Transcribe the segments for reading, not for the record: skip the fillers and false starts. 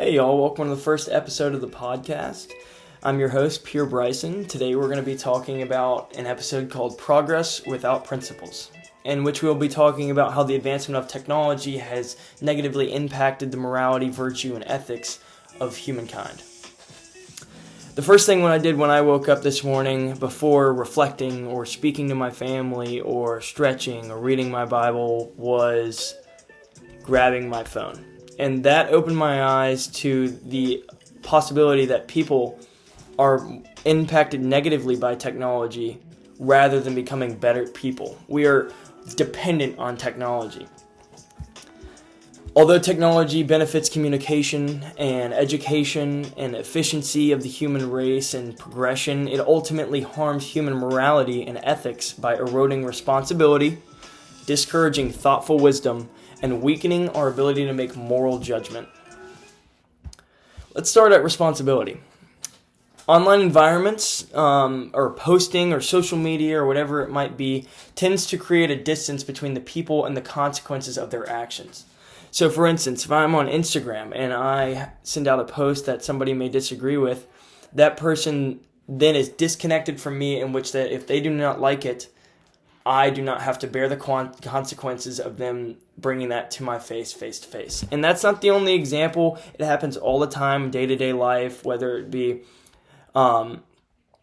Hey y'all, welcome to the first episode of the podcast. I'm your host, Pierre Bryson. Today we're going to be talking about an episode called Progress Without Principles, in which we'll be talking about how the advancement of technology has negatively impacted the morality, virtue, and ethics of humankind. The first thing I did when I woke up this morning, before reflecting or speaking to my family or stretching or reading my Bible, was grabbing my phone. And that opened my eyes to the possibility that people are impacted negatively by technology rather than becoming better people. We are dependent on technology. Although technology benefits communication and education and efficiency of the human race and progression, it ultimately harms human morality and ethics by eroding responsibility, discouraging thoughtful wisdom, and weakening our ability to make moral judgment. Let's start at responsibility. Online environments, or posting or social media or whatever it might be, tends to create a distance between the people and the consequences of their actions. So for instance, if I'm on Instagram and I send out a post that somebody may disagree with, that person then is disconnected from me, in which that if they do not like it, I do not have to bear the consequences of them bringing that to my face to face. And that's not the only example. It happens all the time, day-to-day life, whether it be on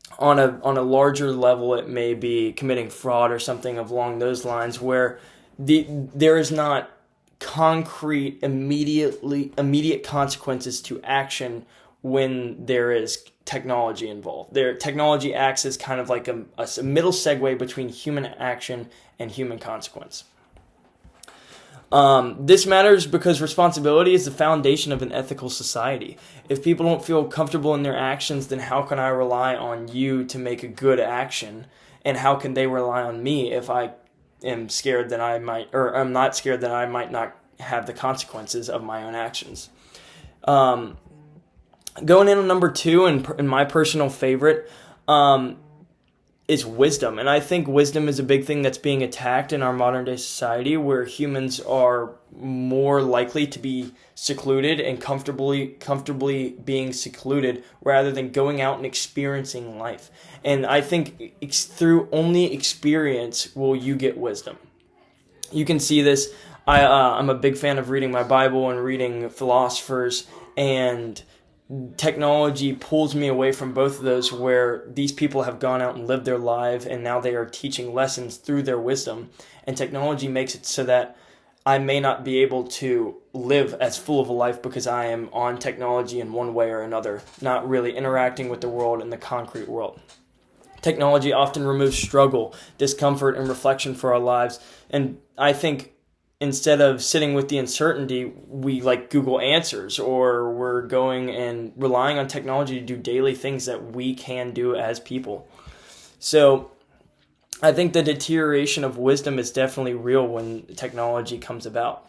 a larger level, it may be committing fraud or something along those lines, where there is not concrete, immediate consequences to action when there is technology involved. Technology acts as kind of like a middle segue between human action and human consequence. This matters because responsibility is the foundation of an ethical society. If people don't feel comfortable in their actions, then how can I rely on you to make a good action? And how can they rely on me if I am scared that I might, or I'm not scared that I might not have the consequences of my own actions? Going in on number 2, and my personal favorite, is wisdom. And I think wisdom is a big thing that's being attacked in our modern day society, where humans are more likely to be secluded and comfortably being secluded rather than going out and experiencing life. And I think through only experience will you get wisdom. You can see this. I'm a big fan of reading my Bible and reading philosophers, and technology pulls me away from both of those, where these people have gone out and lived their life and now they are teaching lessons through their wisdom, and technology makes it so that I may not be able to live as full of a life because I am on technology in one way or another, not really interacting with the world in the concrete world. Technology often removes struggle, discomfort, and reflection for our lives, and I think instead of sitting with the uncertainty, we like Google Answers, or we're going and relying on technology to do daily things that we can do as people. So I think the deterioration of wisdom is definitely real when technology comes about.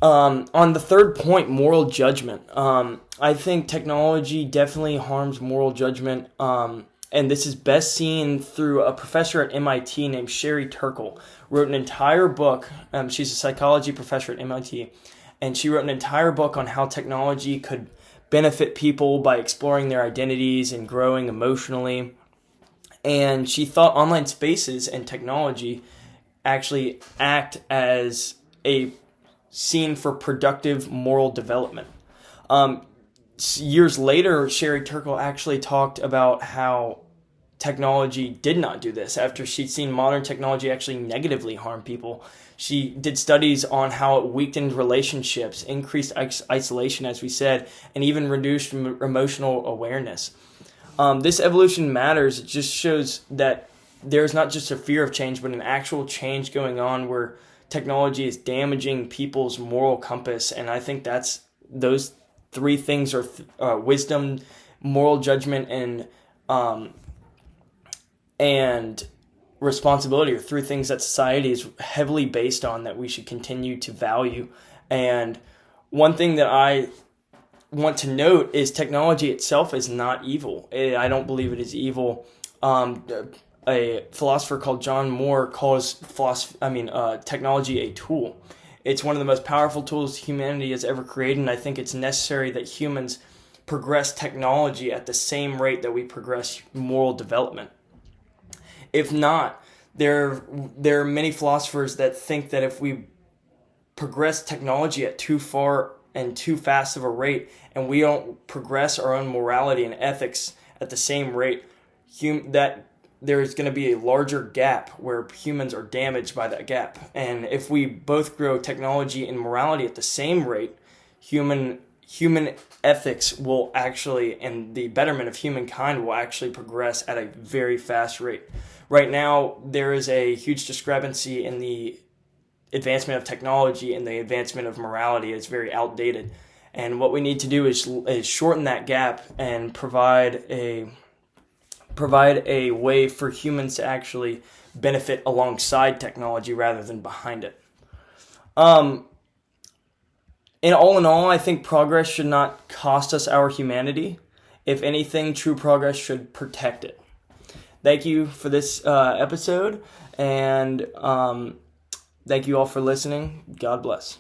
On the third point, moral judgment. I think technology definitely harms moral judgment. And this is best seen through a professor at MIT named Sherry Turkle. Wrote an entire book. She's a psychology professor at MIT. And she wrote an entire book on how technology could benefit people by exploring their identities and growing emotionally. And she thought online spaces and technology actually act as a scene for productive moral development. Years later, Sherry Turkle actually talked about how technology did not do this. After she'd seen modern technology actually negatively harm people, she did studies on how it weakened relationships, increased isolation, as we said, and even reduced emotional awareness. This evolution matters. It just shows that there's not just a fear of change, but an actual change going on where technology is damaging people's moral compass. And I think that's those 3 things are wisdom, moral judgment, and responsibility are 3 things that society is heavily based on that we should continue to value. And one thing that I want to note is technology itself is not evil. I don't believe it is evil. A philosopher called John Moore calls technology a tool. It's one of the most powerful tools humanity has ever created, and I think it's necessary that humans progress technology at the same rate that we progress moral development. If not, there are many philosophers that think that if we progress technology at too far and too fast of a rate, and we don't progress our own morality and ethics at the same rate, that there's going to be a larger gap where humans are damaged by that gap. And if we both grow technology and morality at the same rate, human ethics will actually, and the betterment of humankind will actually progress at a very fast rate. Right now, there is a huge discrepancy in the advancement of technology and the advancement of morality. It's very outdated. And what we need to do is shorten that gap and provide a way for humans to actually benefit alongside technology rather than behind it. In all, I think progress should not cost us our humanity. If anything, true progress should protect it. Thank you for this episode, and thank you all for listening. God bless.